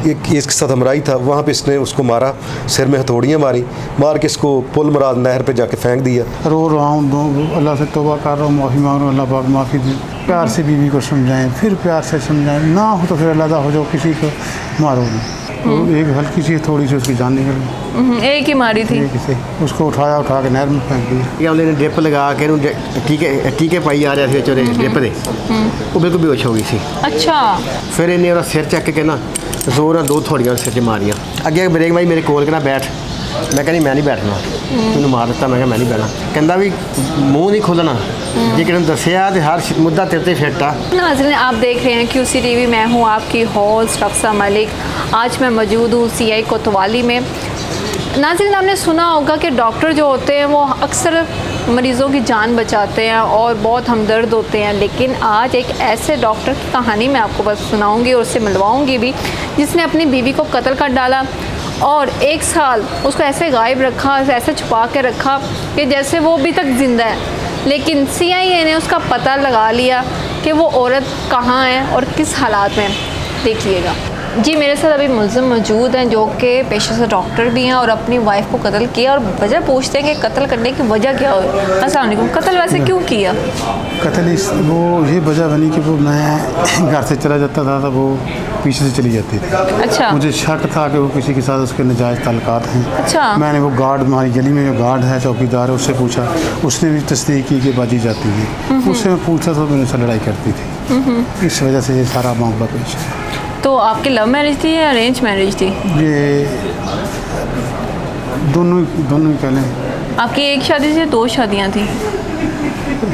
एक केस के साथ हमराई था, वहाँ पे इसने उसको मारा, सिर में हथौड़ियाँ मारी, मार के इसको पुल मराद नहर पे जाके फेंक दिया। रो रहा हूँ, अल्लाह से तौबा कर रहा हूँ, माफ़ी मांग रहा हूँ, अल्लाह पाक माफ़ी दे। प्यार से बीवी को समझाएं, फिर प्यार से समझाएं, ना हो तो फिर अल्लाह हो जाओ, किसी को मारो नहीं। तो एक हल्की सी थोड़ी सी उसकी जान निकल गई। एक ही मारी थी। एक से उसको उठा के नहर में फेंक दिया। ਉਹਨੇ ਡ੍ਰਿਪ ਲਗਾ ਕੇ ਇਹਨੂੰ ਟੀਕੇ ਪਾਈ ਜਾ ਰਿਹਾ ਸੀ ਵਿਚਾਰੇ ਡ੍ਰਿਪ ਦੇ, ਉਹ ਬਿਲਕੁਲ ਬੇਹੋਸ਼ ਹੋ ਗਈ ਸੀ। अच्छा। ਫਿਰ ਇਹਨੇ ਉਹਦਾ ਸਿਰ ਚੱਕ ਕੇ ਨਾ ਜ਼ੋਰ ਨਾਲ 2 ਥੋੜੀਆਂ ਸਿਰ 'ਚ ਮਾਰੀਆਂ। ਅੱਗੇ ਬ੍ਰੇਕ ਮਾਰੀ, ਮੇਰੇ ਕੋਲ ਕਹਿੰਦਾ ਬੈਠ, ਮੈਂ ਕਹਿੰਦੀ ਮੈਂ ਨਹੀਂ ਬੈਠਣਾ, ਮੈਨੂੰ ਮਾਰ ਦਿੱਤਾ, ਮੈਂ ਕਿਹਾ ਮੈਂ ਨਹੀਂ ਬੈਠਣਾ। ਕਹਿੰਦਾ ਵੀ ਮੂੰਹ ਨਹੀਂ ਖੋਲਣਾ, ਜੇ ਕਿਹਨੂੰ ਦੱਸਿਆ ਤੇ ਹਰ ਮੁੱਦਾ ਤੇਰੇ ਤੇ ਫਿੱਟ ਆ। नाज़रीन, आप देख रहे हैं QC TV, मैं हूँ आपकी होस्ट रफ्सा मलिक। आज मैं मौजूद हूँ CI कोतवाली में। नाज़रीन, आपने सुना होगा कि डॉक्टर जो होते हैं वो अक्सर मरीज़ों की जान बचाते हैं और बहुत हमदर्द होते हैं, लेकिन आज एक ऐसे डॉक्टर की कहानी मैं आपको बस सुनाऊंगी और उससे मिलवाऊंगी भी, जिसने अपनी बीवी को कत्ल कर डाला और 1 साल उसको ऐसे गायब रखा, ऐसे छुपा के रखा कि जैसे वो अभी तक ज़िंदा है। लेकिन CIA ने उसका पता लगा लिया कि वो औरत कहाँ है और किस हालात में। देखिएगा जी, मेरे साथ अभी मुलज़िम मौजूद हैं जो कि पेशे से डॉक्टर भी हैं और अपनी वाइफ को कत्ल किया, और वजह पूछते हैं कि कत्ल करने की वजह क्या हुई। अस्सलाम वालेकुम, कत्ल वैसे क्यों किया? कत्ल वो ये वजह बनी कि वो मैं घर से चला जाता था तो वो पीछे से चली जाती थी। अच्छा। मुझे शक था कि वो किसी के साथ उसके नाजायज़ ताल्लुकात हैं। अच्छा। मैंने वो गार्ड, हमारी गली में जो गार्ड है, चौकीदार है, उससे पूछा, उसने भी तस्दीक की कि बाजी जाती थी। उससे मैं पूछता था, मेरे से लड़ाई करती थी। इस वजह से ये सारा मामला पेश है। तो आपकी लव मैरिज थी या अरेंज मैरिज थी? ये दोनों ही कह लें। आपकी एक शादी थी या 2 शादियाँ थी?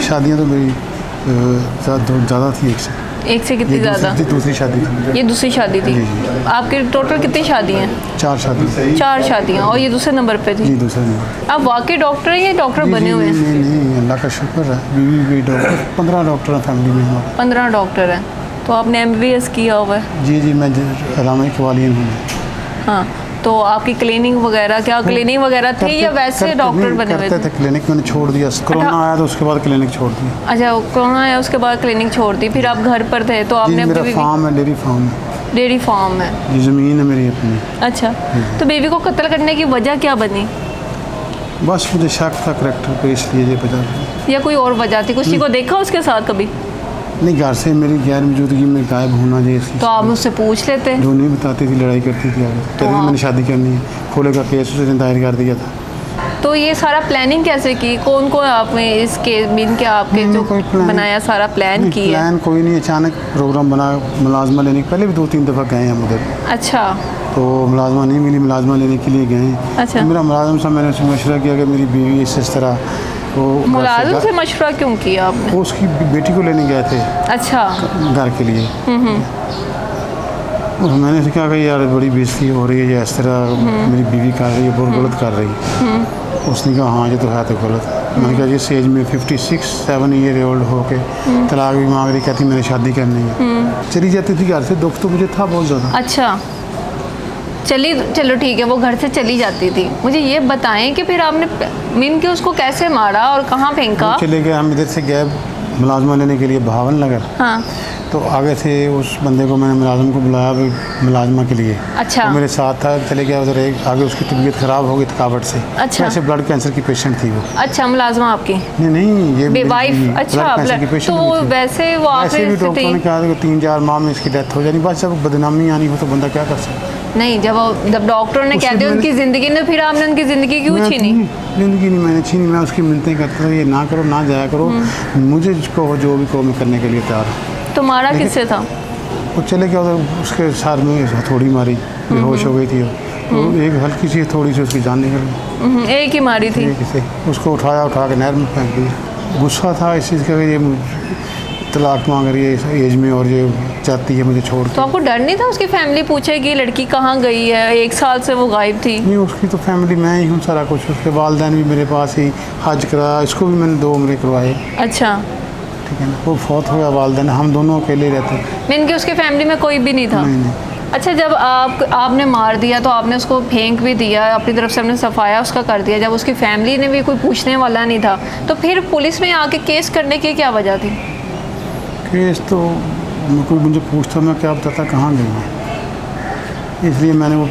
शादियाँ तो मेरी ज़्यादा थी, एक से कितनी ज़्यादा? दूसरी शादी थी। ये दूसरी शादी थी। जी, जी। आपके टोटल कितनी शादी हैं? 4 शादी। 4 शादियाँ, और ये दूसरे नंबर पे थी? जी, दूसरा नंबर। आप वाकई डॉक्टर हैं या डॉक्टर बने हुए हैं? नहीं, अल्लाह का शुक्र है, बीवी भी डॉक्टर, 15 डॉक्टर हैं फैमिली में हमारे। 15 डॉक्टर हैं। तो आपने MBBS किया हुआ है? जी, मैं अलामा इकबालियन हूँ। हाँ, तो आपकी क्लिनिक वगैरह, क्या क्लिनिक वगैरह थी या वैसे डॉक्टर बने हुए थे? क्लिनिक मैंने छोड़ दिया, कोरोना आया तो उसके बाद क्लिनिक छोड़ दिया। अच्छा, कोरोना आया उसके बाद क्लिनिक छोड़ दी, फिर आप घर पर थे तो आपने मेरा फार्म है, डेयरी फार्म है। डेयरी फार्म है? जी, ज़मीन है मेरी अपनी। अच्छा, तो बेबी को कत्ल करने की वजह क्या बनी? बस मुझे शक था करैक्टर पे, इसलिए ये वजह। या कोई और वजह थी? किसी को देखा उसके साथ कभी? नहीं, घर से मेरी गैर मौजूदगी में गायब होना जैसी। तो आप मुझसे पूछ लेते? जो नहीं बताती थी, लड़ाई करती थी आगे। तो मैंने शादी करनी है, खोले का केस उसे दायर कर दिया था। तो ये सारा प्लानिंग कैसे की? कौन कौन आपने इसके बिन के आपके जो बनाया सारा प्लान किया? प्लान कोई नहीं, अचानक प्रोग्राम बना। मुलाजमा लेने के पहले भी 2-3 दफ़ा गए हम उधर। अच्छा। तो मुलाजमा नहीं मिली, मुलाजमा लेने के लिए गए। अच्छा। तो मेरा मुलाजम से मैंने उससे मशवरा किया कि मेरी बीवी इस तरह। तो मुलाजिम से मशवरा क्यों किया आपने? वो उसकी बेटी को लेने गए थे। अच्छा। घर के लिए। और मैंने कहा कि यार बड़ी बेइज्जती हो रही है, या इस तरह मेरी बीवी कर रही है, बहुत गलत कर रही है। उसने कहा हाँ, ये तो है तो गलत। मैंने कहा जिस एज में 56-7 ईयर ओल्ड हो के तलाक भी मांग रही, कहती मैंने शादी करनी है। चली जाती थी घर से, दुख तो मुझे था बहुत ज़्यादा। अच्छा, चलो ठीक है, वो घर से चली जाती थी। मुझे ये बताएं कि फिर आपने मीन के उसको कैसे मारा और कहाँ फेंका? चले गए हम, इधर से गए मुलाजमा लेने के लिए बहावन नगर। हाँ। तो आगे से उस बंदे को, मैंने मुलाजम को बुलाया मुलाजमा के लिए। अच्छा। तो मेरे साथ था, चले गया उधर। एक आगे उसकी तबीयत ख़राब हो गई थकावट से। अच्छा। ऐसे ब्लड कैंसर की पेशेंट थी वो। अच्छा, मुलाजमा आपकी? नहीं, ये वाइफ। अच्छा, तो वो वैसे वो ऐसे भी डॉक्टरों ने कहा कि 3-4 माह में इसकी डेथ हो जानी। बस जब बदनामी आनी हो तो बंदा क्या कर सकता है? नहीं, जब डॉक्टर ने कह दिया उनकी ज़िंदगी ने, फिर आपने उनकी ज़िंदगी क्यों छीनी? ज़िंदगी नहीं मैंने छीनी, मैं उसकी मिन्नतें करता था, ये ना करो, ना जाया करो, मुझे कहो जो भी कहो मैं करने के लिए तैयार हूँ। तो मारा किससे था? वो चले गया उधर, उसके साथ में हथौड़ी मारी, बेहोश हो गई थी वो। तो एक हल्की सी थोड़ी सी उसकी जान निकल गई। एक ही मारी थी? एक से उसको उठा के नहर में फेंक दिया। गुस्सा था इस चीज़ का, ये तलाक मांग रही है इस एज में और ये चाहती है मुझे छोड़। तो आपको डर नहीं था उसकी फैमिली पूछे कि लड़की कहाँ गई है? 1 साल से वो गायब थी। नहीं, उसकी तो फैमिली मैं ही हूँ सारा कुछ। उसके वालिदैन भी मेरे पास ही, हज कराया, इसको भी मैंने 2 उम्रे करवाए। अच्छा। ठीक है ना, वो फौत हो गया वालिदैन, हम दोनों अकेले रहते। मीन के उसके फैमिली में कोई भी नहीं था? नहीं। अच्छा, जब आपने मार दिया तो आपने उसको फेंक भी दिया, अपनी तरफ से हमने सफाया उसका कर दिया, जब उसकी फैमिली ने भी कोई पूछने वाला नहीं था, तो फिर पुलिस में आके केस करने की क्या वजह थी? केस तो कोई मुझे पूछता, मैं क्या बताता कहाँ गई है। इसलिए मैंने वो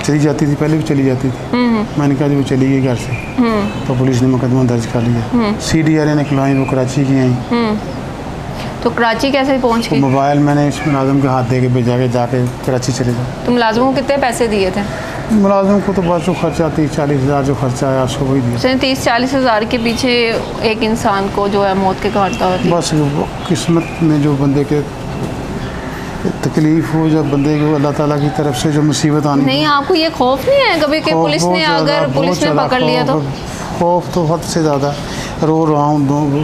चली जाती थी, पहले भी चली जाती थी। मैंने कहा जी वो चली गई घर से, तो पुलिस ने मुकदमा दर्ज कर लिया। CDRA ने खुलवाई, वो कराची की आई। तो कराची कैसे पहुंच तो गई? मोबाइल मैंने इस मुलाजिम के हाथ दे के भेजा के जाके कराची चले जाओ। तो मुलाजिमों को कितने पैसे दिए थे? मुलाजिम को तो बस जो खर्चा 30-40 हज़ार जो खर्चा आया उसको वही दिया। उसने 30-40 हज़ार के पीछे एक इंसान को जो है मौत के घाट उतार दिया। बस वो किस्मत में जो बंदे के तकलीफ़ हो, जब बंदे को अल्लाह ताला की तरफ से जो मुसीबत आनी। नहीं, आपको ये खौफ नहीं है कभी कि खौफ पुलिस बहुत ने ज़्यादा, अगर बहुत पुलिस ने ज़्यादा पकड़ लिया तो? खौफ तो हद से ज़्यादा। रो रहा हूँ,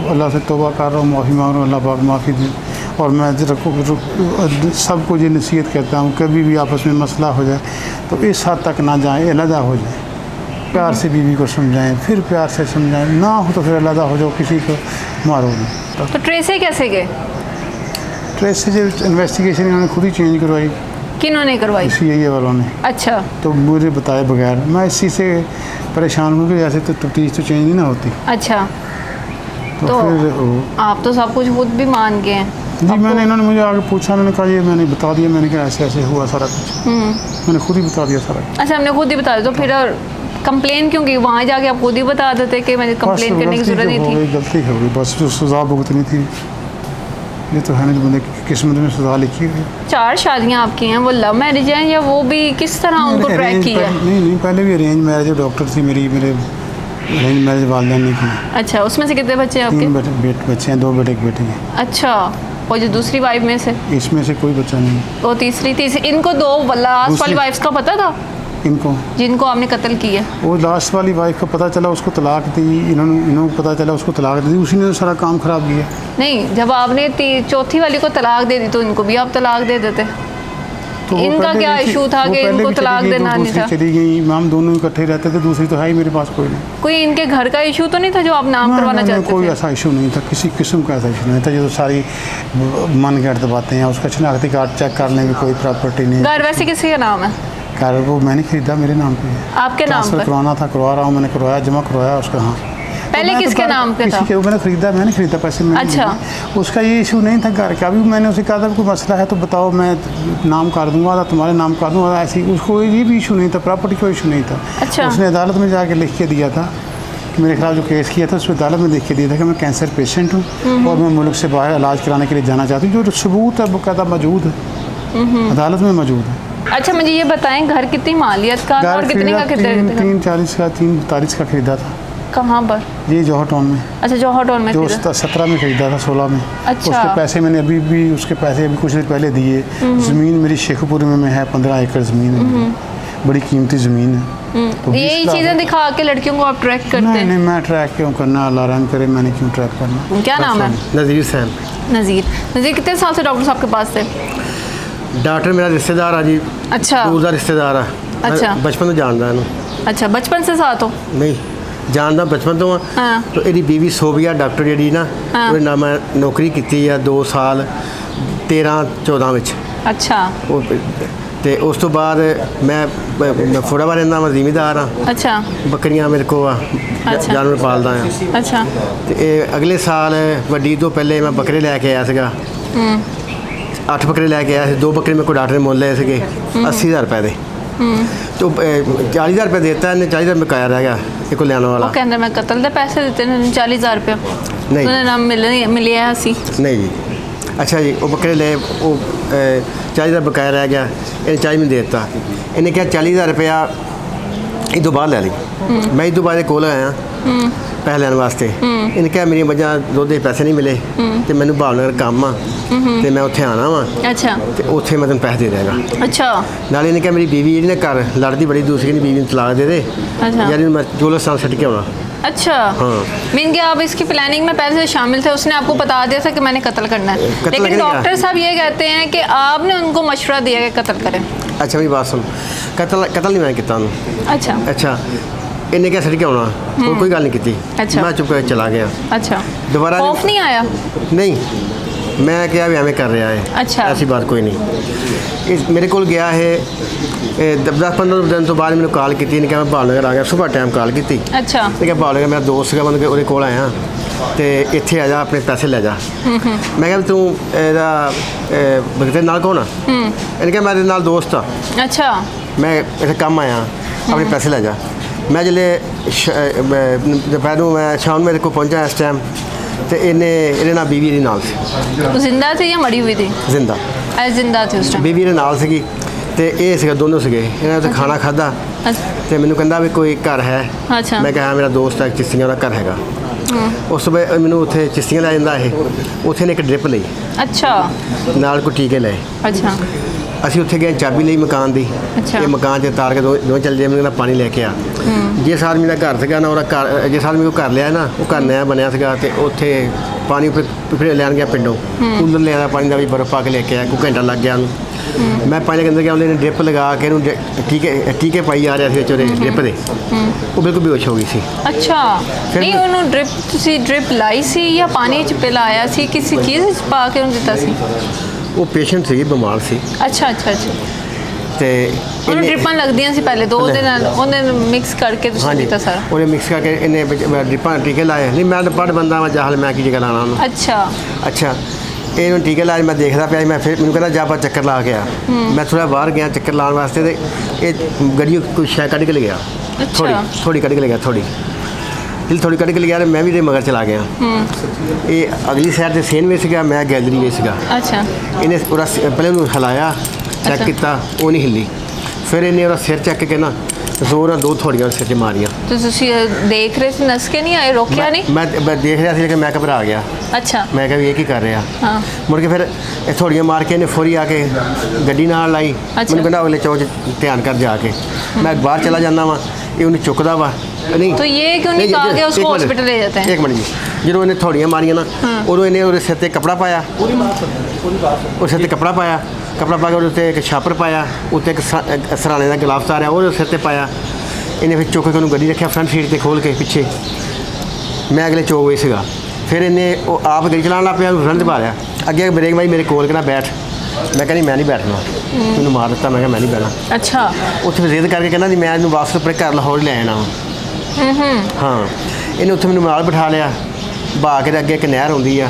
अल्लाह से तौबा कर रहा हूँ, माफ़ी मांग रहा हूँ, अल्लाह पाक माफ़ी दे। और मैं सबको ये नसीहत करता हूँ, कभी भी आपस में मसला हो जाए तो इस हद तक ना जाएँ, अलहदा हो जाए। प्यार से बीवी को समझाएं, फिर प्यार से समझाएं, ना हो तो फिर अलहदा हो जाओ, किसी को मारो नहीं। तो ट्रेसे कैसे गए? ट्रेस से जो इन्वेस्टिगेशन इन्होंने खुद ही चेंज करवाई, किन्होंने करवाई? CIA वालों ने। अच्छा, तो मुझे बताए बगैर मैं इस चीज़ से परेशान हूँ कि जैसे तो तफ्तीश तो चेंज नहीं ना होती। अच्छा, तो तो फिर आप तो सब कुछ खुद भी मान गए हैं। जी मैंने, इन्होंने मुझे आगे पूछा, मैंने कहा ये मैंने बता दिया, मैंने कहा ऐसे ऐसे हुआ सारा कुछ, मैंने खुद ही बता दिया सारा। अच्छा, हमने खुद ही बता दिया, तो फिर कंप्लेन क्यों की? वहाँ जाके आप खुद ही बता देते कि मैंने कंप्लेन करने की जरूरत नहीं थी। गलती हो गई, बस जो सज़ा भुगतनी थी, ये तो है ना बंदे की किस्मत में सज़ा लिखी हुई। 4 शादियाँ आपकी हैं, वो लव मैरिज हैं या वो भी किस तरह उनको ट्रैक किया? नहीं, पहले भी अरेंज मैरिज, डॉक्टर थी मेरे अरेंज मैरिज वालदैन ने की। अच्छा, उसमें से कितने बच्चे हैं आपके? 3 बच्चे हैं, 2 बेटे एक बेटी है। अच्छा, और जो दूसरी वाइफ में से? इसमें से कोई बच्चा नहीं। वो तीसरी इनको 2 लास्ट वाली वाइफ्स का पता था इनको, जिनको आपने कत्ल किया? वो लास्ट वाली वाइफ का पता चला, उसको तलाक दी, इन्होंने पता चला उसको तलाक दी, उसी ने तो सारा काम ख़राब किया। नहीं, जब आपने चौथी वाली को तलाक दे दी तो इनको भी आप तलाक दे देते। तो वो इनका पहले क्या भी थी- इशू था वो कि पहले इनको भी चली तलाक गई, देना नहीं दूसरी था? चली गई, हम दोनों इकट्ठे रहते थे, दूसरी तो है ही मेरे पास कोई नहीं। कोई इनके घर का इशू तो नहीं था जो आप नाम करवाना चाहते कोई थे? ऐसा इशू नहीं था, किसी किस्म का ऐसा इशू नहीं था। ये तो सारी मन गढ़ बातें हैं, उसका शनाख्ती कार्ड चेक करने में कोई प्रॉपर्टी नहीं। घर वैसे किसी का नाम है? कार वो मैंने खरीदा, मेरे नाम पे है। आपके नाम ट्रांसफर पर? करवाना था, करवा रहा हूँ, मैंने करवाया, जमा करवाया उसका। हाँ, पहले तो किसके नाम पे था? किसी के, मैंने खरीदा पैसे मैंने अच्छा। दिए। उसका ये इशू नहीं था घर का। अभी मैंने उसे कहा था कोई मसला है तो बताओ, मैं नाम कर दूंगा, तुम्हारे नाम कर दूंगा, ऐसी उसको ये भी इशू नहीं था, प्रॉपर्टी कोई इशू नहीं था। अच्छा। उसने अदालत में जाके लिख के दिया था कि मेरे खिलाफ जो केस किया था, उसमें अदालत में लिख के दिया था कि मैं कैंसर पेशेंट हूँ और मैं मुल्क से बाहर इलाज कराने के लिए जाना चाहती हूँ। जो सबूत है वो कहता मौजूद है, अदालत में मौजूद है। अच्छा, मुझे ये बताएं, घर कितनी मालियत का था और कितने का खरीदा? 340 का खरीदा था। कहाँ पर? ये जौहर टाउन में। अच्छा, जौहर टाउन में जो खरीदा। 17 में खरीदा था, 16 में। अच्छा। उसके पैसे मैंने अभी उसके पैसे अभी कुछ दिन पहले दिए। ज़मीन मेरी शेखपुर में है, 15 एकड़ ज़मीन है, बड़ी कीमती ज़मीन है। तो 20 यही लाख- चीज़ें दिखा के लड़कियों को आप ट्रैक करते नहीं हैं? नहीं, मैं ट्रैक क्यों करना, अल्लाह रहम करे, मैंने क्यों ट्रैक करना। क्या नाम है? नज़ीर सैन। नज़ीर कितने साल से डॉक्टर साहब के पास थे? डॉक्टर मेरा रिश्तेदार है जी, अच्छा। दूर का रिश्तेदार है। मैं अच्छा। बचपन तो जानदा इहनूं। अच्छा, बचपन से साथ हो? नहीं जानदा बचपन तो हाँ। तो ਇਹਦੀ बीवी सोबिया डॉक्टर ਜਿਹੜੀ ਨਾ हाँ। ਉਹਦੇ ਨਾਲ ਮੈਂ ਨੌਕਰੀ ਕੀਤੀ ਆ 2 ਸਾਲ 13-14 ਵਿੱਚ। अच्छा, ਉਹ ਤੇ ਉਸ ਤੋਂ ਬਾਅਦ ਮੈਂ ਫੋੜਾਵਾ ਰਹਿੰਦਾ, ਮੈਂ ਜ਼ਿਮੀਦਾਰ ਹਾਂ, अच्छा, ਬੱਕਰੀਆਂ ਮੇਰੇ ਕੋਲ ਆ, ਅੱਛਾ। ਜਾਨਵਰ ਪਾਲਦਾ ਆ। अच्छा। ਤੇ ਇਹ ਅਗਲੇ ਸਾਲ ਵੱਡੀ ਤੋਂ ਪਹਿਲੇ ਮੈਂ ਬੱਕਰੇ ਲੈ ਕੇ ਆਇਆ ਸੀਗਾ। 8 ਬੱਕਰੇ ਲੈ ਕੇ ਆਇਆ ਸੀ। 2 ਬੱਕਰੇ ਮੇਰੇ ਕੋਲ ਡਾਕਟਰ ਨੇ ਮੁੱਲ ਲਏ ਸੀਗੇ 80,000 ਰੁਪਏ ਦੇ। तो 40,000 रुपये देता है, 40,000 में काया रह गया एक को लेने वाला। वो कहते मैं कत्ल दे पैसे देते हैं 40,000 रुपये। नहीं। उन्हें नाम मिले है हसी। नहीं जी, अच्छा जी, वो बकरे ले, वो 40,000 बकाया रह गया, इन्हें 40 में दे दिता। इन्हें क्या 40,000 रुपया ਇਹ ਤੋਂ ਬਾਅਦ ਲੈ ਲਈ। ਮੈਂ ਇਹ ਤੋਂ ਬਾਅਦ ਕੋਲ ਆਇਆ ਪੈਸੇ ਲੈਣ ਵਾਸਤੇ। ਇਹਨੇ ਕਿਹਾ ਮੇਰੀਆਂ ਮੱਝਾਂ ਦੁੱਧ ਦੇ ਪੈਸੇ ਨਹੀਂ ਮਿਲੇ ਤੇ ਮੈਨੂੰ ਭਾਵਨਗਰ ਕੰਮ ਆ ਤੇ ਮੈਂ ਉੱਥੇ ਆਣਾ ਵਾ अच्छा, ਤੇ ਉੱਥੇ ਮੈਂ ਤੈਨੂੰ ਪੈਸੇ ਦੇ ਦੇਵਾਂਗਾ। अच्छा, ਨਾਲੇ ਇਹਨੇ ਕਿਹਾ ਮੇਰੀ ਬੀਵੀ ਜਿਹੜੀ ਨਾ ਘਰ ਲੜਦੀ ਬੜੀ, ਦੂਸਰੀ ਦੀ ਬੀਵੀ ਨੂੰ ਤਲਾਕ ਦੇ ਦੇ, अच्छा, ਯਾਨੀ ਮੈਂ ਚੋਲਸਤਾਨ ਛੱਡ ਕੇ ਆਉਣਾ। अच्छा। हाँ। मीन के आप इसकी प्लानिंग में पहले से शामिल थे, उसने आपको बता दिया था कि मैंने कत्ल करना है, कत्ल लेकिन करने का। डॉक्टर साहब ये कहते हैं कि आपने उनको मशवरा दिया कि कत्ल करें। अच्छा मेरी बात सुन, कतल नहीं मैं किया ਉਹਨੂੰ। अच्छा, अच्छा ਇਹਨੇ ਕਿਹਾ ਛੱਡ ਕੇ ਆਉਣਾ, ਹੋਰ ਕੋਈ ਗੱਲ ਨਹੀਂ ਕੀਤੀ। ਅੱਛਾ। ਮੈਂ ਚੁੱਪ ਕਰਕੇ ਚਲਾ ਗਿਆ। अच्छा। दोबारा खौफ नहीं आया? नहीं, मैं क्या भी हमें कर रहा है। अच्छा। ऐसी बात कोई नहीं। इस मेरे को गया है 10-15 दिन तो बाद मैंने कॉल की, कहा मैं भावनगर आ गया, सुबह टाइम कॉल की। अच्छा, मैं क्या भावनगर मेरा दोस्त है, मैं ਉਹਦੇ ਕੋਲ ਆਇਆ ਤੇ ਇੱਥੇ ਆ ਜਾ ਆਪਣੇ ਪੈਸੇ ਲੈ ਜਾ। ਮੈਂ ਕਿਹਾ ਵੀ ਤੂੰ ਇਹਦਾ ਤੇਰੇ ਨਾਲ ਕੌਣ ਆ? ਇਹਨੇ ਕਿਹਾ ਮੇਰੇ ਨਾਲ ਦੋਸਤ ਆ, अच्छा ਮੈਂ ਇੱਥੇ ਕੰਮ ਆਇਆ, ਆਪਣੇ ਪੈਸੇ ਲੈ ਜਾ। ਮੈਂ ਜਿਹੜੇ ਦੁਪਹਿਰ ਨੂੰ ਮੈਂ ਸ਼ਾਮ ਨੂੰ ਮੇਰੇ ਕੋਲ ਪਹੁੰਚਾ ਇਸ ਟਾਈਮ, ਤੇ ਇਹਦੇ ਨਾਲ ਬੀਵੀ ਦੇ ਨਾਲ ਸੀ, वो जिंदा थी या मरी हुई थी? ਜ਼ਿੰਦਾ जिंदा थी उस टाइम। ਬੀਵੀ ਦੇ ਨਾਲ ਸੀਗੀ, ਤੇ ਇਹ ਸੀਗਾ, ਦੋਨੋਂ ਸੀਗੇ। ਇਹਨਾਂ ਨੇ ਖਾਣਾ ਖਾਧਾ ਤੇ ਮੈਨੂੰ ਕਹਿੰਦਾ ਵੀ ਕੋਈ ਘਰ ਹੈ? अच्छा ਮੈਂ ਕਿਹਾ ਮੇਰਾ ਦੋਸਤ ਹੈ ਚਿਸ਼ਤੀਆਂ ਦਾ ਘਰ ਹੈਗਾ। ਉਸ ਤੋਂ ਬਾਅਦ ਮੈਨੂੰ ਉੱਥੇ ਚਿਸ਼ਤੀਆਂ ਲੈ ਜਾਂਦਾ ਇਹ, ਉੱਥੇ ਨੇ ਇੱਕ ਡ੍ਰਿਪ ਲਈ, अच्छा ਨਾਲ ਕੋਈ ਟੀਕੇ ਲਏ। अच्छा ਅਸੀਂ ਉੱਥੇ ਗਏ, ਚਾਬੀ ਲਈ ਮਕਾਨ ਦੀ, ਅੱਛਾ। ਇਹ ਮਕਾਨ 'ਚ ਤਾਰ ਕੇ ਦੋ ਚੱਲ ਜੇ, ਮੈਨੂੰ ਕਹਿੰਦਾ ਪਾਣੀ ਲੈ ਕੇ ਆ। ਜਿਸ ਆਦਮੀ ਦਾ ਘਰ ਸੀਗਾ ਨਾ, ਉਹਦਾ ਘਰ, ਜਿਸ ਆਦਮੀ ਕੋ ਘਰ ਲਿਆ ਨਾ, ਉਹ ਘਰ ਨਇਆ ਬਣਿਆ ਸੀਗਾ, ਤੇ ਉੱਥੇ ਪਾਣੀ ਫਿਰ ਲੈਣ ਗਿਆ ਪਿੰਡੋਂ, ਕੂਲਰ ਲਿਆ ਪਾਣੀ ਦਾ ਵੀ, ਬਰਫ਼ ਪਾ ਕੇ ਲੈ ਕੇ ਆਇਆ। ਕੋਈ ਘੰਟਾ ਲੱਗ ਗਿਆ ਉਹਨੂੰ। ਮੈਂ ਪਾਣੀ ਦੇ ਅੰਦਰ ਗਿਆ, ਉਹਨੇ ਡ੍ਰਿਪ ਲਗਾ ਕੇ ਇਹਨੂੰ ਟੀਕੇ ਪਾਈ ਜਾ ਰਿਹਾ ਸੀ ਵਿੱਚ ਉਹਦੇ ਡ੍ਰਿਪ ਦੇ। ਉਹ ਬਿਲਕੁਲ ਬੇਹੋਸ਼ ਹੋ ਗਈ ਸੀ। अच्छा ਫਿਰ नहीं ਮੈਂ- ਉਹਨੂੰ ਡ੍ਰਿਪ ਲਾਈ ਸੀ ਜਾਂ ਪਾਣੀ ਚ ਪਿਲਾਇਆ ਸੀ, ਕਿਸੇ ਚੀਜ਼ ਵਿੱਚ ਪਾ ਕੇ ਉਹਨੂੰ ਦਿੱਤਾ ਸੀ? ਉਹ ਪੇਸ਼ੈਂਟ ਸੀ, ਬਿਮਾਰ ਸੀ, ਅੱਛਾ ਅੱਛਾ ਅੱਛਾ ਤੇ ਉਹਨੂੰ ਇਹਨੇ- ਡ੍ਰਿਪਾਂ ਲੱਗਦੀਆਂ ਸੀ ਪਹਿਲੇ ਦੋ ਉਹਦੇ ਨਾਲ, ਉਹਨੇ ਮਿਕਸ ਕਰਕੇ ਤੁਸੀਂ ਹਾਂਜੀ, ਦਿੱਤਾ ਸਾਰਾ? ਉਹਨੇ ਮਿਕਸ ਕਰਕੇ ਇਹਨੇ ਡ੍ਰਿਪਾਂ ਟੀਕੇ ਲਾਏ। ਨਹੀਂ ਮੈਂ ਤਾਂ ਪੜ੍ਹ ਬੰਦਾ ਵਾ, ਜਾਹਲ ਮੈਂ ਕੀ ਜਗ੍ਹਾ ਲਾਣਾ ਉਹਨੂੰ। ਅੱਛਾ ਅੱਛਾ, ਇਹਨੂੰ ਟੀਕੇ ਲਾਏ, ਮੈਂ ਦੇਖਦਾ ਪਿਆ ਸੀ। ਮੈਂ ਫਿਰ ਮੈਨੂੰ ਕਹਿੰਦਾ ਜਾ ਆਪਾਂ ਚੱਕਰ ਲਾ ਕੇ ਆ। ਮੈਂ ਥੋੜਾ ਬਾਹਰ ਗਿਆ ਚੱਕਰ ਲਾਉਣ ਵਾਸਤੇ, ਤੇ ਇਹ ਗੱਡੀ ਕੋਈ ਸ਼ੈ ਕੱਢ ਕੇ ਲੈ ਗਿਆ, ਥੋੜੀ ਕੱਢ ਕੇ ਲੈ ਗਿਆ, ਥੋੜੀ ਕੱਢ ਕੇ ਲੈ ਗਿਆ, ਤੇ ਮੈਂ ਵੀ ਇਹਦੇ ਮਗਰ ਚਲਾ ਗਿਆ। ਇਹ ਅਗਲੀ ਸਾਈਡ ਤੇ ਸੇਨਵੇ ਸੀਗਾ, ਮੈਂ ਗੈਲਰੀ ਵਿੱਚ ਸੀਗਾ। ਅੱਛਾ ਇਹਨੇ ਉਹਦਾ ਪਹਿਲੇ ਉਹਨੂੰ ਹਿਲਾਇਆ, ਚੈੱਕ ਅੱਛਾ। ਕੀਤਾ, ਉਹ ਨਹੀਂ ਹਿੱਲੀ। ਫਿਰ ਇਹਨੇ ਉਹਦਾ ਸਿਰ ਚੱਕ ਕੇ ਨਾ ਜ਼ੋਰ ਨਾਲ 2 ਥੋੜੀਆਂ ਸਿਰ 'ਚ ਮਾਰੀਆਂ। ਤੇ ਤੁਸੀਂ ਦੇਖ ਰਹੇ ਸੀ, ਨਸ ਕੇ ਨਹੀਂ ਆਏ, ਰੋਕਿਆ ਨਹੀਂ? ਮੈਂ ਦੇਖ ਰਿਹਾ ਸੀ, ਲੇਕਿਨ ਮੈਂ ਘਬਰਾ ਗਿਆ। ਅੱਛਾ ਮੈਂ ਕਿਹਾ ਵੀ ਇਹ ਕੀ ਕਰ ਰਿਹਾ। ਹਾਂ ਮੁੜ ਕੇ ਫਿਰ ਇਹ ਥੋੜੀਆਂ ਮਾਰ ਕੇ ਇਹਨੇ ਫੌਰੀ ਆ ਕੇ ਗੱਡੀ ਨਾਲ ਲਾਈ। ਮੈਨੂੰ ਕਹਿੰਦਾ ਅਗਲੇ ਚੌਕ 'ਚ ਧਿਆਨ ਕਰ ਜਾ ਕੇ। ਮੈਂ ਬਾਹਰ ਚਲਾ ਜਾਂਦਾ ਵਾਂ, ਇਹ ਉਹਨੂੰ ਚੁੱਕਦਾ ਵਾ। ਨਹੀਂ तो ये क्यों नहीं कहा कि उसको हॉस्पिटल ले जाते हैं? ਇੱਕ ਮਿੰਟ ਜੀ, ਜਦੋਂ ਇਹਨੇ ਥੋੜੀਆਂ ਮਾਰੀਆਂ ਨਾ, ਉਦੋਂ ਇਹਨੇ ਉਹਦੇ ਸਿਰ ਤੇ ਕੱਪੜਾ ਪਾਇਆ, ਉਹ ਸਿਰ ਤੇ ਕੱਪੜਾ ਪਾ ਕੇ ਉਹਦੇ ਉੱਤੇ ਇੱਕ ਛਾਪਰ ਪਾਇਆ, ਉੱਤੇ ਇੱਕ ਸਰਾਣੇ ਦਾ ਗਲਾਫ ਤਾਰਿਆ, ਉਹਦੇ ਸਿਰ ਤੇ ਪਾਇਆ। ਇਹਨੇ ਫਿਰ ਚੁੱਕ ਕੇ ਉਹਨੂੰ ਗੱਡੀ ਰੱਖਿਆ ਫਰੰਟ ਸੀਟ ਤੇ ਖੋਲ ਕੇ ਪਿੱਛੇ। ਮੈਂ ਅਗਲੇ ਚੌਕ ਵਿੱਚ ਸੀਗਾ। ਫਿਰ ਇਹਨੇ ਉਹ ਆਪ ਗੱਡੀ ਚਲਾਉਣ ਲੱਗ ਪਿਆ, ਉਹਨੂੰ ਫਰੰਟ ਪਾ ਲਿਆ। ਅੱਗੇ ਬ੍ਰੇਕ ਮਾਰੀ, ਮੇਰੇ ਕੋਲ ਕਹਿੰਦਾ ਬੈਠ। ਮੈਂ ਕਹਿੰਦੀ ਮੈਂ ਨਹੀਂ ਬੈਠਣਾ, ਮੈਨੂੰ ਮਾਰ ਦਿੱਤਾ। ਮੈਂ ਕਿਹਾ ਮੈਂ ਨਹੀਂ ਬਹਿਣਾ। अच्छा ਉੱਥੇ ਫਿਰ ਜ਼ਿੱਦ ਕਰਕੇ ਕਹਿੰਦਾ ਨਹੀਂ, ਮੈਂ ਇਹਨੂੰ ਵਾਪਸ ਆਪਣੇ ਘਰ ਲਾਹੌਰ ਲੈ ਆਣਾ। ਹਾਂ, ਇਹਨੇ ਉੱਥੇ ਮੈਨੂੰ ਨਾਲ ਬਿਠਾ ਲਿਆ। ਬਹਾ ਕੇ ਦੇ ਅੱਗੇ ਇੱਕ ਨਹਿਰ ਹੁੰਦੀ ਆ,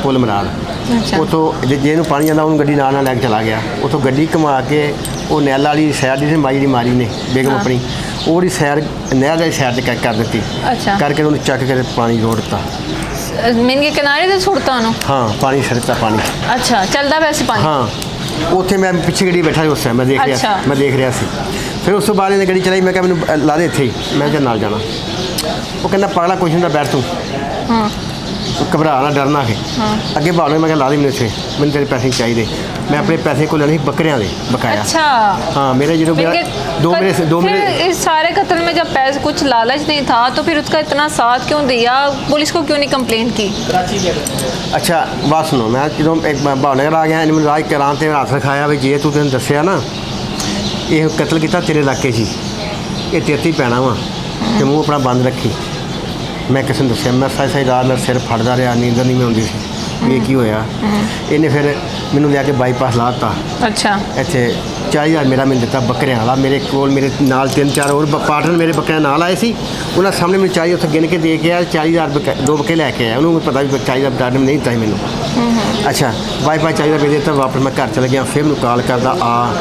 ਪੁੱਲ ਮਰਾਲ, अच्छा ਉੱਥੋਂ ਜੇ ਇਹਨੂੰ ਪਾਣੀ ਜਾਂਦਾ, ਉਹਨੂੰ ਗੱਡੀ ਨਾਲ ਲੈ ਕੇ ਚਲਾ ਗਿਆ। ਉੱਥੋਂ ਗੱਡੀ ਘੁਮਾ ਕੇ ਉਹ ਨਹਿਰ ਵਾਲੀ ਸਾਈਡ ਦੀ ਮਾਈ ਦੀ ਮਾਰੀ ਨੇ ਬੇਗਮ ਆਪਣੀ, ਉਹਦੀ ਸੈਰ ਨਹਿਰ ਵਾਲੀ ਸਾਈਡ ਤੇ ਕਰ ਦਿੱਤੀ। अच्छा ਕਰਕੇ ਉਹਨੂੰ ਚੱਕ ਕੇ ਪਾਣੀ ਰੋੜ ਦਿੱਤਾ। मीन के किनारे से छुड़ता उन्हों? ਹਾਂ, ਪਾਣੀ ਛੱਡਤਾ ਪਾਣੀ। अच्छा चलता वैसे पानी? ਹਾਂ, ਉੱਥੇ ਮੈਂ ਪਿੱਛੇ ਗੱਡੀ ਬੈਠਾ ਸੀ ਉਸ ਟਾਈਮ, ਅੱਛਾ। ਮੈਂ ਦੇਖ ਰਿਹਾ ਸੀ। ਫਿਰ ਉਸ ਤੋਂ ਬਾਅਦ ਇਹਨੇ ਗੱਡੀ ਚਲਾਈ। ਮੈਂ ਕਿਹਾ ਮੈਨੂੰ ਲਾ ਦੇ ਇੱਥੇ ਹੀ, ਮੈਂ ਤੇ ਨਾਲ ਜਾਣਾ। ਉਹ ਕਹਿੰਦਾ ਪਾਗਲਾ ਕੁਛ ਨਹੀਂ ਹੁੰਦਾ, ਬੈਠ ਤੂੰ, हाँ ਘਬਰਾ ਨਾ, ਡਰਨਾ ਹੈ। ਅੱਗੇ ਭਾਵਨਾ, ਮੈਂ ਕਿਹਾ ਲਾ ਦੇ ਮੈਨੂੰ ਇੱਥੇ, ਮੈਨੂੰ ਤੇਰੇ ਪੈਸੇ ਚਾਹੀਦੇ। ਮੈਂ ਆਪਣੇ ਪੈਸੇ ਕੋਲ ਲੈਣੇ ਸੀ ਬੱਕਰਿਆਂ ਦੇ ਬਕਾਇਆ। अच्छा हाँ, मेरे जो फिर इस सारे कत्ल में जब पैसे कुछ लालच नहीं था, तो फिर उसका इतना साथ क्यों दिया? पुलिस को क्यों नहीं कंप्लेंट की? अच्छा बात सुनो, मैं जो एक भावनगर आ गया, इन्होंने राज करान ते हथ रखाया भी जे तू तेन दसिया ना ये कत्ल किया तेरे इलाके सी, ये तेरे ही पैना वा, ते मूँह अपना बंद रखी। मैं किसी ने दसिया, मैं सही रात मेरा सिर फटदा रहा, नींद नहीं मैं आती सी भी की होया। इन्हें फिर मैनू लिया बाईपास ला दिता। अच्छा ਇੱਥੇ 40,000 ਮੇਰਾ ਮੈਨੂੰ ਦਿੱਤਾ ਬੱਕਰਿਆਂ ਵਾਲਾ। ਮੇਰੇ ਕੋਲ ਮੇਰੇ ਨਾਲ 3-4 ਹੋਰ ਪਾਰਟਨਰ ਮੇਰੇ ਬੱਕਰਿਆਂ ਨਾਲ ਆਏ ਸੀ, ਉਹਨਾਂ ਸਾਹਮਣੇ ਮੈਨੂੰ 40 ਉੱਥੇ ਗਿਣ ਕੇ ਦੇ ਕੇ ਆਇਆ। 40,000 2 ਬੱਕਰੇ ਲੈ ਕੇ ਆਇਆ। ਉਹਨੂੰ ਪਤਾ ਵੀ 40,000 ਡਾਟ ਨਹੀਂ ਦਿੱਤਾ ਸੀ ਮੈਨੂੰ। ਅੱਛਾ ਬਾਈਪਾਸ 40,000 ਰੁਪਏ ਦਿੱਤਾ, ਵਾਪਸ ਮੈਂ ਘਰ ਚਲਾ ਗਿਆ। ਫਿਰ ਮੈਨੂੰ ਕਾਲ ਕਰਦਾ ਆ,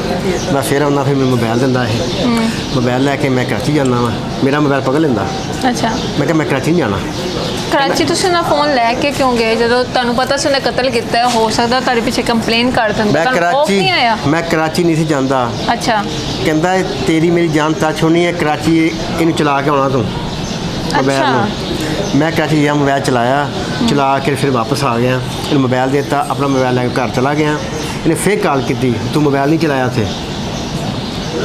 ਮੈਂ ਫਿਰ ਆਉਂਦਾ, ਫਿਰ ਮੈਨੂੰ ਮੋਬਾਈਲ ਦਿੰਦਾ ਇਹ। ਮੋਬਾਈਲ ਲੈ ਕੇ ਮੈਂ ਕਰਾਚੀ ਜਾਂਦਾ ਵਾ, ਮੇਰਾ ਮੋਬਾਈਲ ਪਕੜ ਲੈਂਦਾ। अच्छा ਮੈਂ ਕਿਹਾ ਮੈਂ ਕਰਾਚੀ ਨਹੀਂ ਜਾਣਾ। कराची ਤੁਸੀਂ ਨਾ ਫੋਨ ਲੈ ਕੇ ਕਿਉਂ ਗਏ ਜਦੋਂ ਤੁਹਾਨੂੰ ਪਤਾ ਸੀ ਉਹਨੇ ਕਤਲ ਕੀਤਾ ਹੈ? ਹੋ ਸਕਦਾ ਤੁਹਾਡੇ ਪਿੱਛੇ ਕੰਪਲੇਨ ਕਰ ਦਿੰਦੇ, ਮੈਂ ਤੁਹਾਨੂੰ ਖੌਫ ਨਹੀਂ ਆਇਆ? ਮੈਂ ਕਰਾਚੀ ਨਹੀਂ ਸੀ ਜਾਂਦਾ। अच्छा ਕਹਿੰਦਾ ਇਹ ਤੇਰੀ ਮੇਰੀ ਜਾਨ ਟੱਚ ਹੋਣੀ ਹੈ, ਕਰਾਚੀ ਇਹਨੂੰ ਚਲਾ ਕੇ ਆਉਣਾ ਤੂੰ ਮੋਬਾਈਲ ਨੂੰ। ਮੈਂ ਕਰਾਚੀ ਗਿਆ, ਮੋਬਾਈਲ ਚਲਾ ਕੇ ਫਿਰ ਵਾਪਸ ਆ ਗਿਆ। ਇਹਨੂੰ ਮੋਬਾਈਲ ਦੇ ਦਿੱਤਾ, ਆਪਣਾ ਮੋਬਾਈਲ ਲੈ ਕੇ ਘਰ ਚਲਾ ਗਿਆ। ਇਹਨੇ ਫਿਰ ਕਾਲ ਕੀਤੀ, ਤੂੰ ਮੋਬਾਈਲ ਨਹੀਂ ਚਲਾਇਆ ਉੱਥੇ,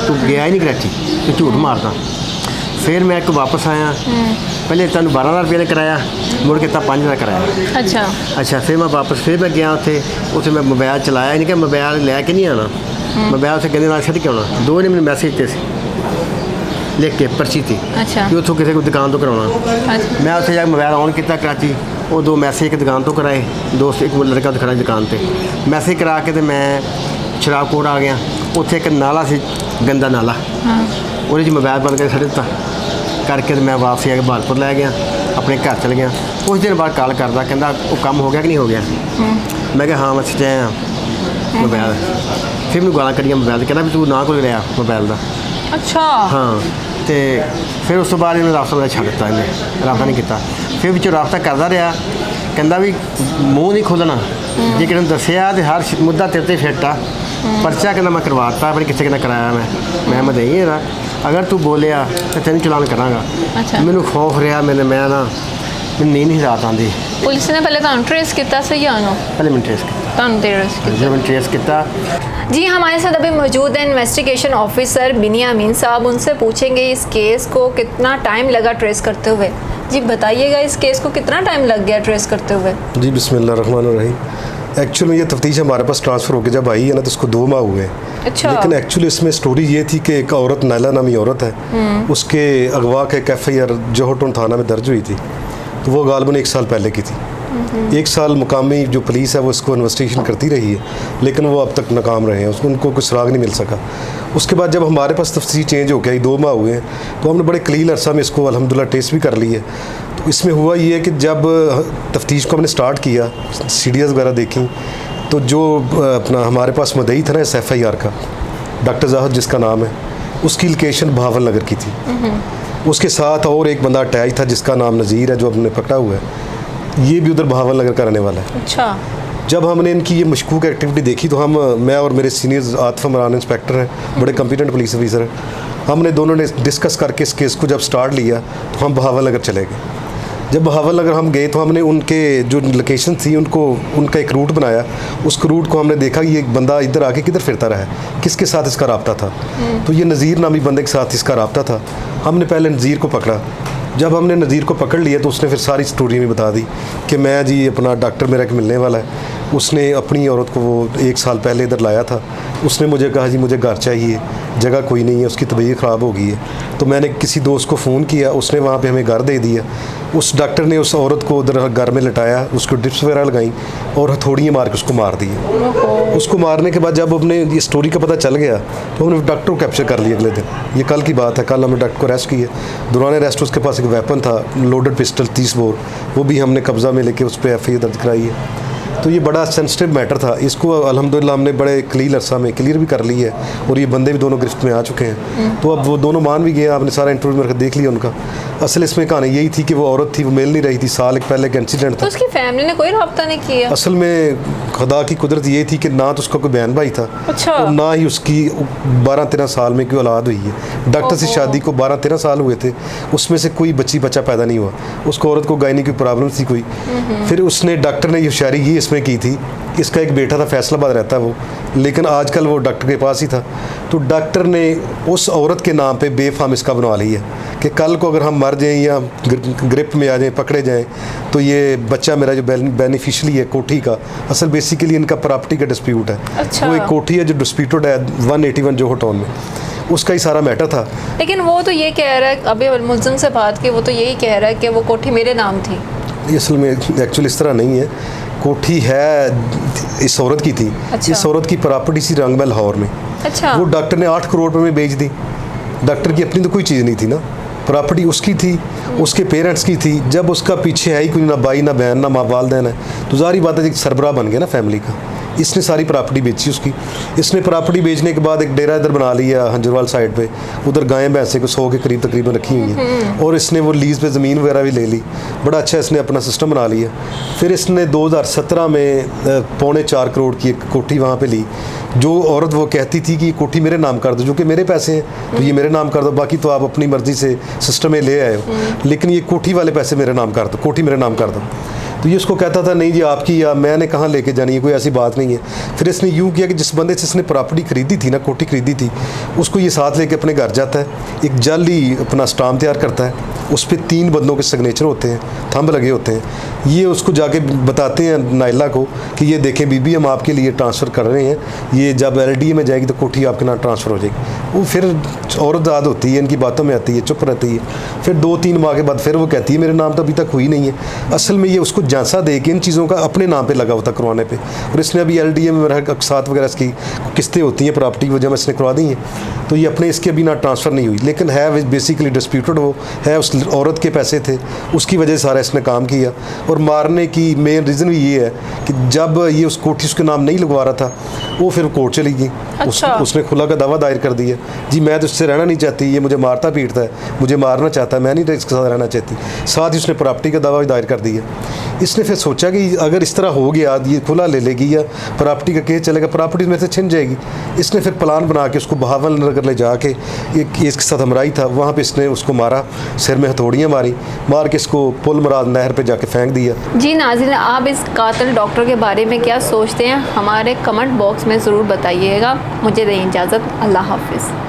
ਤੂੰ ਗਿਆ ਹੀ ਨਹੀਂ ਕਰਾਚੀ, ਤੂੰ ਝੂਠ ਮਾਰਦਾ। ਫਿਰ ਮੈਂ ਇੱਕ ਵਾਪਸ ਆਇਆ। ਪਹਿਲੇ ਤੁਹਾਨੂੰ 12,000 ਰੁਪਏ ਨੇ ਕਰਾਇਆ, ਮੁੜ ਕੇ ਤਾਂ 5,000 ਕਰਾਇਆ। अच्छा ਫਿਰ ਮੈਂ ਵਾਪਸ ਫਿਰ ਮੈਂ ਗਿਆ ਉੱਥੇ ਮੈਂ ਮੋਬਾਈਲ ਚਲਾਇਆ। ਇਹਨੇ ਕਿਹਾ ਮੋਬਾਈਲ ਲੈ ਕੇ ਨਹੀਂ ਆਉਣਾ, ਮੋਬਾਈਲ ਉੱਥੇ ਕਹਿੰਦੇ ਨਾਲ ਛੱਡ ਕੇ ਆਉਣਾ। 2 ਨੇ ਮੈਨੂੰ ਮੈਸੇਜ ਦਿੱਤੇ ਸੀ ਲਿਖ ਕੇ ਪਰਚੀ ਤੇ अच्छा ਕਿ ਉੱਥੋਂ ਕਿਸੇ ਕੋਈ ਦੁਕਾਨ ਤੋਂ ਕਰਾਉਣਾ। अच्छा ਮੈਂ ਉੱਥੇ ਜਾ ਕੇ ਮੋਬਾਈਲ ਔਨ ਕੀਤਾ ਕਰਾਚੀ, ਉਹ 2 ਮੈਸੇਜ ਇੱਕ ਦੁਕਾਨ ਤੋਂ ਕਰਾਏ। ਦੋਸਤ ਇੱਕ ਲੜਕਾ ਖੜਾ ਦੁਕਾਨ ਤੇ ਮੈਸੇਜ ਕਰਾ ਕੇ, ਤੇ ਮੈਂ ਸ਼ਰਾਬ ਕੋਟ ਆ ਗਿਆ। ਉੱਥੇ ਇੱਕ ਨਾਲਾ ਸੀ, ਗੰਦਾ ਨਾਲਾ, ਉਹਦੇ 'ਚ ਮੋਬਾਈਲ ਬੰਦ ਕਰਕੇ ਛੱਡ ਦਿੱਤਾ। ਕਰਕੇ ਤੇ ਮੈਂ ਵਾਪਸ ਆ ਕੇ ਬਹਾਲਪੁਰ ਲੈ ਗਿਆ। ਆਪਣੇ ਘਰ ਚਲ ਗਿਆ। ਕੁਝ ਦਿਨ ਬਾਅਦ ਕਾਲ ਕਰਦਾ, ਕਹਿੰਦਾ ਉਹ ਕੰਮ ਹੋ ਗਿਆ ਕਿ ਨਹੀਂ ਹੋ ਗਿਆ। ਮੈਂ ਕਿਹਾ ਹਾਂ ਮੈਂ ਸੱਚਾ ਆ ਮੋਬਾਈਲ। ਫਿਰ ਮੈਨੂੰ ਗਾਲਾਂ ਕੱਢੀਆਂ ਮੋਬਾਈਲ 'ਤੇ, ਕਹਿੰਦਾ ਵੀ ਤੂੰ ਨਾ ਕੋਈ ਲਿਆ ਮੋਬਾਈਲ ਦਾ। अच्छा ਹਾਂ ਤੇ ਫਿਰ ਉਸ ਤੋਂ ਬਾਅਦ ਇਹਨੇ ਰਾਬਤਾ ਮੇਰਾ ਛੱਡ ਦਿੱਤਾ, ਇਹਨੇ ਰਾਬਤਾ ਨਹੀਂ ਕੀਤਾ। ਫਿਰ ਵਿੱਚੋਂ ਰਾਬਤਾ ਕਰਦਾ ਰਿਹਾ, ਕਹਿੰਦਾ ਵੀ ਮੂੰਹ ਨਹੀਂ ਖੋਲ੍ਹਣਾ, ਜੇ ਕਿਸੇ ਨੂੰ ਦੱਸਿਆ ਤੇ ਹਰ ਮੁੱਦਾ ਤੇਰੇ 'ਤੇ ਫਿੱਟ ਆ। ਪਰਚਾ ਕਹਿੰਦਾ ਮੈਂ ਕਰਵਾਤਾ, ਪਰ ਕਿਸੇ ਕਹਿੰਦਾ ਕਰਾਇਆ ਮੈਂ ਮਦਈ ਇਹਦਾ, ਅਗਰ ਤੂੰ ਬੋਲਿਆ ਤਾਂ ਤੈਨੂੰ ਚਲਾਨ ਕਰਾਂਗਾ। ਅੱਛਾ। ਮੈਨੂੰ ਮੈਨੂੰ ਖੌਫ ਰਿਹਾ, ਮੈਂ ਨਾ ਮੈਨੂੰ ਨੀਂਦ ਨਹੀਂ ਰਾਤ ਆਉਂਦੀ। पुलिस ने पहले तो ट्रेस किया सही आनो ਪਹਿਲੇ ਮੈਂ ਟ੍ਰੇਸ ਕੀਤਾ, ट्रेस ਜਦੋਂ ਮੈਂ ਟ੍ਰੇਸ ਕੀਤਾ। जी हमारे साथ अभी मौजूद है इन्वेस्टिगेशन ऑफिसर बिनियामीन साहब। उनसे पूछेंगे इस केस को कितना टाइम लगा ट्रेस करते हुए। जी बताइएगा इस केस को कितना टाइम लग गया ट्रेस करते हुए। जी बिस्मिल्लाहिर्रहमानिर्रहीम। एक्चुअली में ये तफ्तीश हमारे पास ट्रांसफ़र होकर जब आई है ना तो इसको 2 माह हुए हैं। अच्छा। लेकिन एक्चुअली इसमें स्टोरी ये थी कि एक औरत, नायला नामी औरत है, उसके अगवा का एक FIR जोहर थाना में दर्ज हुई थी, तो वो गालबन 1 साल पहले की थी। 1 साल मुकामी जो पुलिस है वो इसको इन्वेस्टिगेशन करती रही है, लेकिन वो अब तक नाकाम रहे हैं, उनको कुछ सुराग नहीं मिल सका। उसके बाद जब हमारे पास तफ्तीश चेंज हो गया, 2 माह हुए हैं, तो हमने बड़े कलील अरसा में इसको अल्हम्दुलिल्लाह टेस्ट भी कर ली है। तो इसमें हुआ ये है कि जब तफ्तीश को हमने स्टार्ट किया, CDs वगैरह देखी, तो जो अपना हमारे पास मदई था ना इस FIR का, डॉक्टर जाहद जिसका नाम है, उसकी लोकेशन बहावल नगर की थी। उसके साथ और एक बंदा अटैच था जिसका नाम नज़ीर है, जो हमने पकड़ा हुआ है, ये भी उधर बहावल नगर का रहने वाला है। अच्छा। जब हमने इनकी ये मशकूक एक्टिविटी देखी तो मैं और मेरे सीनियर्स आतिफ इमरान इंस्पेक्टर हैं, बड़े कॉम्पिटेंट पुलिस ऑफिसर हैं, हमने दोनों ने डिस्कस करके इस केस को जब स्टार्ट लिया तो हम बहावल नगर चले गए। जब बहावल नगर हम गए तो हमने उनके जो लोकेशन थी उनका एक रूट बनाया। उस रूट को हमने देखा कि ये बंदा इधर आके किधर फिरता रहा है, किसके साथ इसका रब्ता था। तो ये नज़ीर नामी बंदे के साथ इसका रब्ता था। हमने पहले नज़ीर को पकड़ा। जब हमने नज़ीर को पकड़ लिया तो उसने फिर सारी स्टोरी में बता दी कि मैं जी अपना डॉक्टर मेरा के मिलने वाला है। उसने अपनी औरत को वो 1 साल पहले इधर लाया था। उसने मुझे कहा जी मुझे घर चाहिए, जगह कोई नहीं है, उसकी तबीयत ख़राब हो गई है। तो मैंने किसी दोस्त को फ़ोन किया, उसने वहाँ पे हमें घर दे दिया। उस डॉक्टर ने उस औरत को उधर घर में लटाया, उसको ड्रिप्स वगैरह लगाई और हथौड़ियाँ मार के उसको मार दिए। उसको मारने के बाद जब हमने ये स्टोरी का पता चल गया तो हमने डॉक्टर को कैप्चर कर लिया अगले दिन। ये कल की बात है, कल हमने डॉक्टर को अरेस्ट किया। दौरान अरेस्ट उसके पास एक वेपन था, लोडेड पिस्टल 30 बोर, वो भी हमने कब्ज़ा में लेके उस पर FIR दर्ज कराई है। तो ये बड़ा सेंसिटिव मैटर था, इसको अल्हम्दुलिल्लाह हमने बड़े कलील अरसा में क्लियर भी कर ली है और ये बंदे भी दोनों गिरफ्त में आ चुके हैं। तो अब वो दोनों मान भी गए, आपने सारा इंटरव्यू में देख लिया उनका। असल इसमें कहानी यही थी कि वो औरत थी, वो मिल नहीं रही थी, साल एक पहले का इंसिडेंट तो था। उसकी फैमिली ने कोई रब्ता नहीं किया। असल में खुदा की कुदरत ये थी कि ना तो उसका कोई बहन भाई था। अच्छा। और ना ही उसकी 12-13 साल में कोई औलाद हुई है। डॉक्टर से शादी को 12-13 साल हुए थे, उसमें से कोई बच्चा पैदा नहीं हुआ। उसको औरत को गायनी की प्रॉब्लम थी कोई। फिर उसने डॉक्टर ने ये होशियारी ये इसमें की थी, इसका एक बेटा था, फैसलाबाद रहता है वो, लेकिन आजकल वो डॉक्टर के पास ही था। तो डॉक्टर ने उस औरत के नाम पे बेफाम इसका बनवा ली है कि कल को अगर हम मर जाएं या ग्रिप में आ जाएं, पकड़े जाएं, तो ये बच्चा मेरा जो बेनिफिशली है कोठी का, असल बेसिकली इनका प्रॉपर्टी का डिस्प्यूट है। अच्छा। वो एक कोठी है जो डिस्प्यूटेड है 181 जोहर टाउन में, उसका ही सारा मैटर था। लेकिन वो तो ये कह रहा है, अभी मुलजिम से बात की, वो तो यही कह रहा है कि वो कोठी मेरे नाम थी। ये असल में एक्चुअली इस तरह नहीं है, कोठी है इस औरत की थी। अच्छा। इस औरत की प्रॉपर्टी सी रंग में लाहौर में। अच्छा। वो डॉक्टर ने 8 करोड़ रुपए में बेच दी। डॉक्टर की अपनी तो कोई चीज़ नहीं थी ना, प्रॉपर्टी उसकी थी, उसके पेरेंट्स की थी। जब उसका पीछे है ही कोई ना भाई ना बहन ना माँ वालदैन है, तो ज़ाहिर बात है कि सरबराह बन गया ना फैमिली का। इसने सारी प्रॉपर्टी बेची उसकी। इसने प्रॉपर्टी बेचने के बाद एक डेरा इधर बना लिया हंजरवाल साइड पे, उधर गायें भैंसे को 100 के करीब तकरीबन रखी हुई हैं, और इसने वो लीज़ पे ज़मीन वगैरह भी ले ली। बड़ा अच्छा इसने अपना सिस्टम बना लिया। फिर इसने 2017 में 3.25 करोड़ की एक कोठी वहाँ पे ली। जो औरत वो कहती थी कि ये कोठी मेरे नाम कर दो, जो कि मेरे पैसे हैं तो ये मेरे नाम कर दो, बाकी तो आप अपनी मर्ज़ी से सिस्टम में ले आए हो, लेकिन ये कोठी वाले पैसे मेरे नाम कर दो, कोठी मेरे नाम कर दो। तो ये उसको कहता था नहीं जी आपकी, या मैंने कहाँ लेके जानी है, कोई ऐसी बात नहीं है। फिर इसने यूँ किया कि जिस बंदे से इसने प्रॉपर्टी खरीदी थी ना, कोठी खरीदी थी, उसको ये साथ लेके अपने घर जाता है, एक जाली अपना स्टाम्प तैयार करता है, उस पर 3 बंदों के सिग्नेचर होते हैं, थंब लगे होते हैं। ये उसको जाके बताते हैं नाइला को कि ये देखें बीबी हम आपके लिए ट्रांसफ़र कर रहे हैं, ये जब LDA में जाएगी तो कोठी आपके नाम ट्रांसफ़र हो जाएगी। वो फिर औरत आद होती है, इनकी बातों में आती है, चुप रहती है। फिर 2-3 माह के बाद फिर वो कहती है मेरे नाम तो अभी तक हुई नहीं है। असल में ये उसको झांसा दे के इन चीज़ों का अपने नाम पे लगा हुआ था करवाने पे, और इसने अभी LDA में मेरा अक्सात वगैरह इसकी किस्तें होती हैं प्रॉपर्टी वो जब इसने करवा दी हैं, तो ये अपने इसके अभी ना ट्रांसफ़र नहीं हुई, लेकिन है बेसिकली डिस्प्यूटेड वो है, उस औरत के पैसे थे, उसकी वजह से सारा इसने काम किया। और मारने की मेन रीज़न भी ये है कि जब ये उस कोठी उसके नाम नहीं लगवा रहा था, वो फिर कोर्ट चली गई। अच्छा। उसने खुला का दावा दायर कर दिया, जी मैं तो इससे रहना नहीं चाहती, ये मुझे मारता पीटता है, मुझे मारना चाहता है, मैं नहीं इसके साथ रहना चाहती। साथ ही उसने प्रॉपर्टी का दावा भी दायर कर दिया। इसने फिर सोचा कि अगर इस तरह हो गया, ये खुला ले लेगी या प्रॉपर्टी का केस चलेगा, प्रॉपर्टी में से छिन जाएगी। इसने फिर प्लान बना के उसको बहावल नगर ले जाके, एक केस के साथ हमराई था, वहाँ पे इसने उसको मारा, सिर में हथौड़ियाँ मार के इसको पुल मराद नहर पे जाके फेंक दिया। जी नाज़रीन, आप इस कातिल डॉक्टर के बारे में क्या सोचते हैं, हमारे कमेंट बॉक्स में ज़रूर बताइएगा। मुझे दें इजाज़त, अल्लाह हाफिज़।